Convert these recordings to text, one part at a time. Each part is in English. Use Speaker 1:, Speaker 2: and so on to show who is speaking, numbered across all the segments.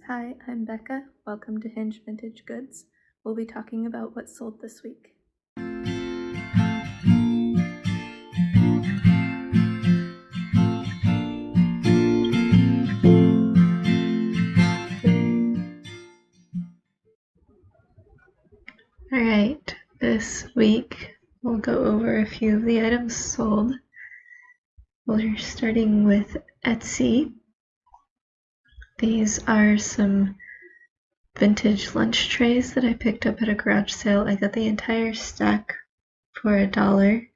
Speaker 1: Hi, I'm Becca. Welcome to Hinge Vintage Goods. We'll be talking about what sold this week. Alright, this week we'll go over a few of the items sold. We're starting with Etsy. These are some vintage lunch trays that I picked up at a garage sale. I got the entire stack for $1,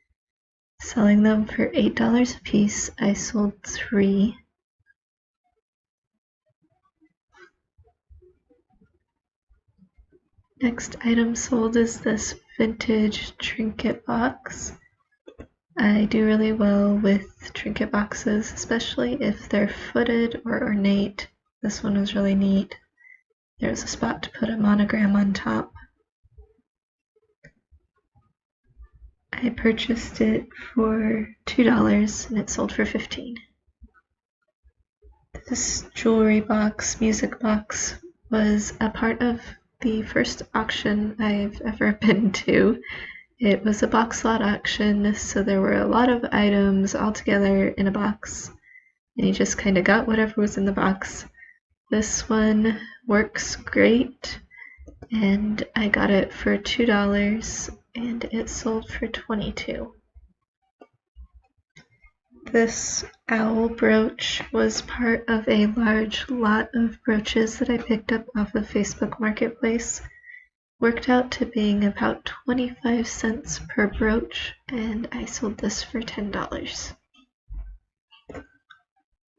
Speaker 1: selling them for $8 a piece. I sold 3. Next item sold is this vintage Trinket Box. I do really well with trinket boxes, especially if they're footed or ornate. This one was really neat. There's a spot to put a monogram on top. I purchased it for $2 and it sold for $15. This jewelry box, music box, was a part of the first auction I've ever been to. It was a box lot auction, so there were a lot of items all together in a box, and you just kind of got whatever was in the box. This one works great, and I got it for $2, and it sold for $22. This owl brooch was part of a large lot of brooches that I picked up off of Facebook Marketplace. Worked out to being about 25 cents per brooch, and I sold this for $10.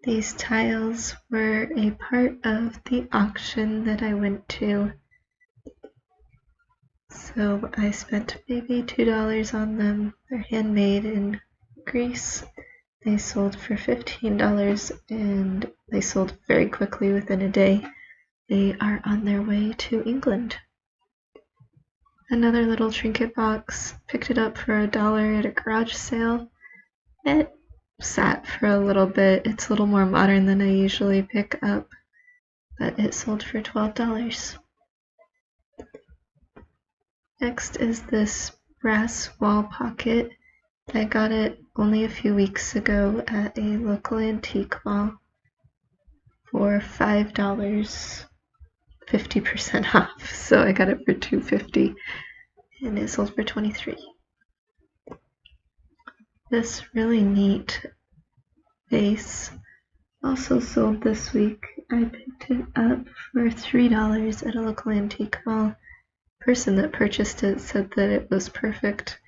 Speaker 1: These tiles were a part of the auction that I went to, so I spent maybe $2 on them. They're handmade in Greece. They sold for $15, and they sold very quickly within a day. They are on their way to England. Another little trinket box, picked it up for $1 at a garage sale. It sat for a little bit. It's a little more modern than I usually pick up, but it sold for $12. Next is this brass wall pocket. I got it only a few weeks ago at a local antique mall for $5, 50% off. So I got it for $2.50 and it sold for $23. This really neat vase also sold this week. I picked it up for $3 at a local antique mall. The person that purchased it said that it was perfect.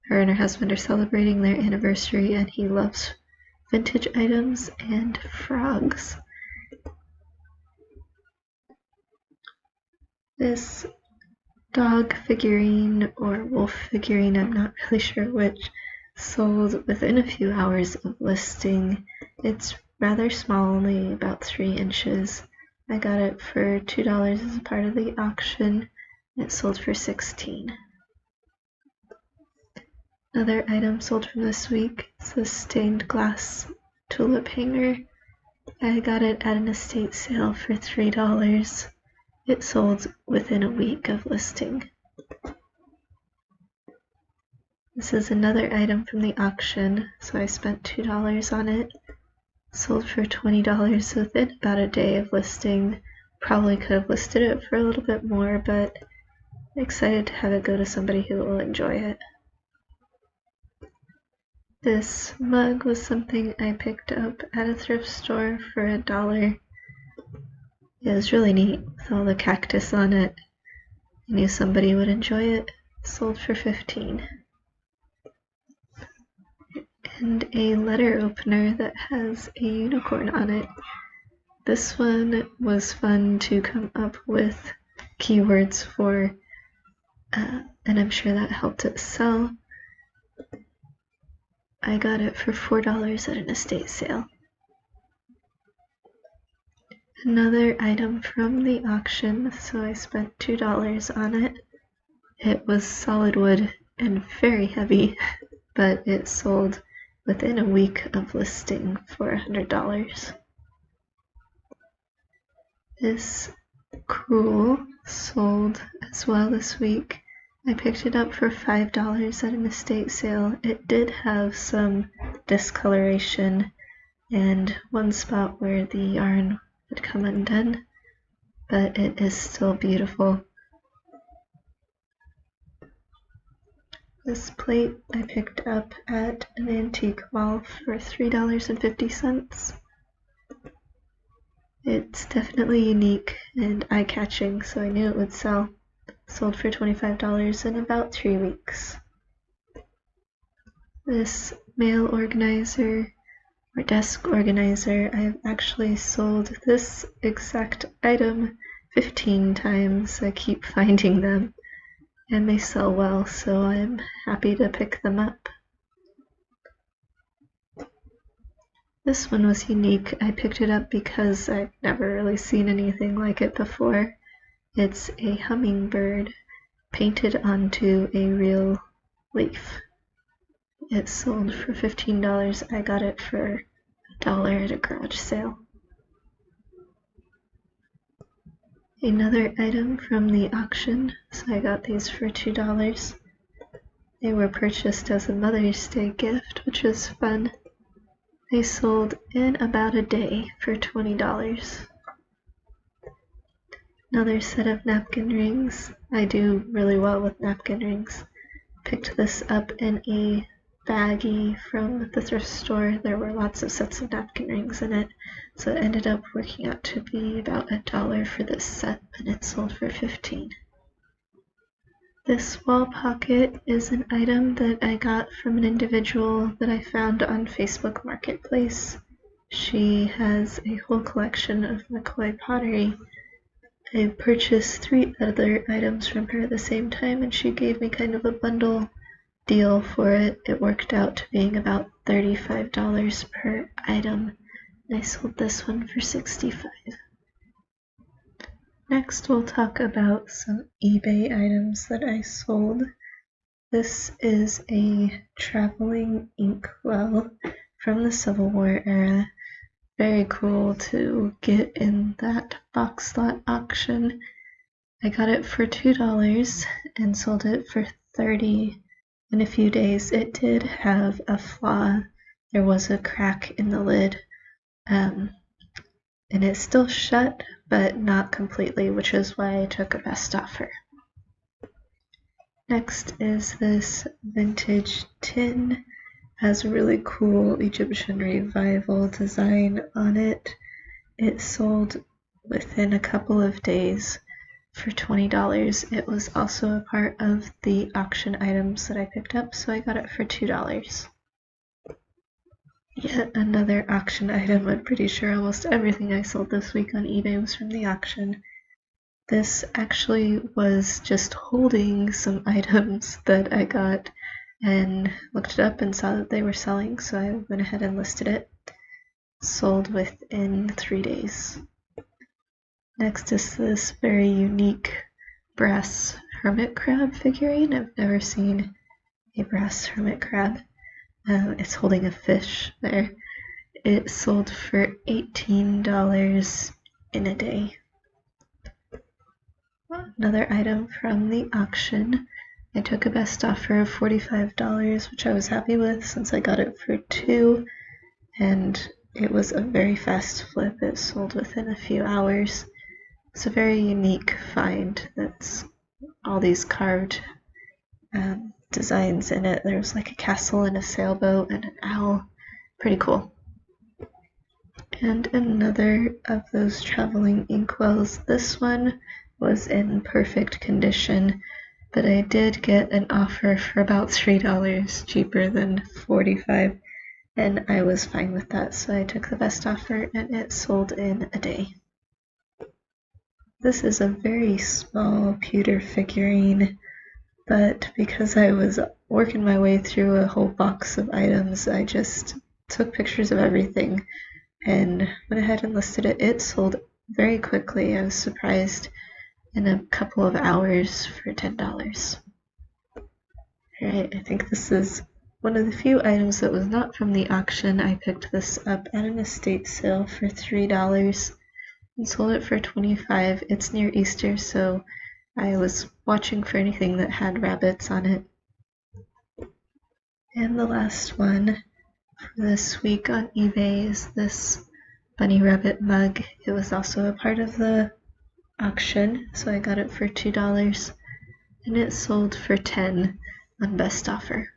Speaker 1: Her and her husband are celebrating their anniversary, and he loves vintage items and frogs. This dog figurine or wolf figurine, I'm not really sure which, sold within a few hours of listing. It's rather small, only about 3 inches. I got it for $2 as a part of the auction. It sold for $16. Another item sold from this week is this stained glass tulip hanger. I got it at an estate sale for $3. It sold within a week of listing. This is another item from the auction, so I spent $2 on it. Sold for $20 within about a day of listing. Probably could have listed it for a little bit more, but I'm excited to have it go to somebody who will enjoy it. This mug was something I picked up at a thrift store for $1. It was really neat with all the cactus on it. I knew somebody would enjoy it. Sold for $15. And a letter opener that has a unicorn on it. This one was fun to come up with keywords for, and I'm sure that helped it sell. I got it for $4 at an estate sale. Another item from the auction, so I spent $2 on it. It was solid wood and very heavy, but it sold within a week of listing for $100. This Cruel sold as well this week. I picked it up for $5 at an estate sale. It did have some discoloration and one spot where the yarn would come undone, but it is still beautiful. This plate I picked up at an antique mall for $3.50. It's definitely unique and eye-catching, so I knew it would sell. Sold for $25 in about 3 weeks. This mail organizer or desk organizer, I've actually sold this exact item 15 times. I keep finding them and they sell well, so I'm happy to pick them up. This one was unique. I picked it up because I've never really seen anything like it before. It's a hummingbird painted onto a real leaf. It sold for $15. I got it for $1 at a garage sale. Another item from the auction, so I got these for $2. They were purchased as a Mother's Day gift, which was fun. They sold in about a day for $20. Another set of napkin rings. I do really well with napkin rings. Picked this up in a baggie from the thrift store. There were lots of sets of napkin rings in it, so it ended up working out to be about $1 for this set, and it sold for $15. This wall pocket is an item that I got from an individual that I found on Facebook Marketplace. She has a whole collection of McCoy pottery. I purchased 3 other items from her at the same time, and she gave me kind of a bundle deal for it. It worked out to being about $35 per item, and I sold this one for $65. Next, we'll talk about some eBay items that I sold. This is a traveling inkwell from the Civil War era. Very cool to get in that box lot auction. I got it for $2 and sold it for $30 in a few days. It did have a flaw. There was a crack in the lid, and it's still shut, but not completely, which is why I took a best offer. Next is this vintage tin. Has a really cool Egyptian revival design on it. It sold within a couple of days for $20. It was also a part of the auction items that I picked up, so I got it for $2. Yet another auction item. I'm pretty sure almost everything I sold this week on eBay was from the auction. This actually was just holding some items that I got and looked it up and saw that they were selling, so I went ahead and listed it. Sold within 3 days. Next is this very unique brass hermit crab figurine. I've never seen a brass hermit crab. It's holding a fish there. It sold for $18 in a day. Another item from the auction. I took a best offer of $45, which I was happy with since I got it for $2, and it was a very fast flip. It sold within a few hours. It's a very unique find. That's all these carved designs in it. There's like a castle and a sailboat and an owl. Pretty cool. And another of those traveling inkwells. This one was in perfect condition, but I did get an offer for about $3 cheaper than $45, and I was fine with that, so I took the best offer and it sold in a day. This is a very small pewter figurine, but because I was working my way through a whole box of items, I just took pictures of everything and went ahead and listed it. It sold very quickly. I was surprised. In a couple of hours for $10. Alright, I think this is one of the few items that was not from the auction. I picked this up at an estate sale for $3. and sold it for $25. It's near Easter, so I was watching for anything that had rabbits on it. And the last one for this week on eBay is this bunny rabbit mug. It was also a part of the auction, so I got it for $2, and it sold for $10 on best offer.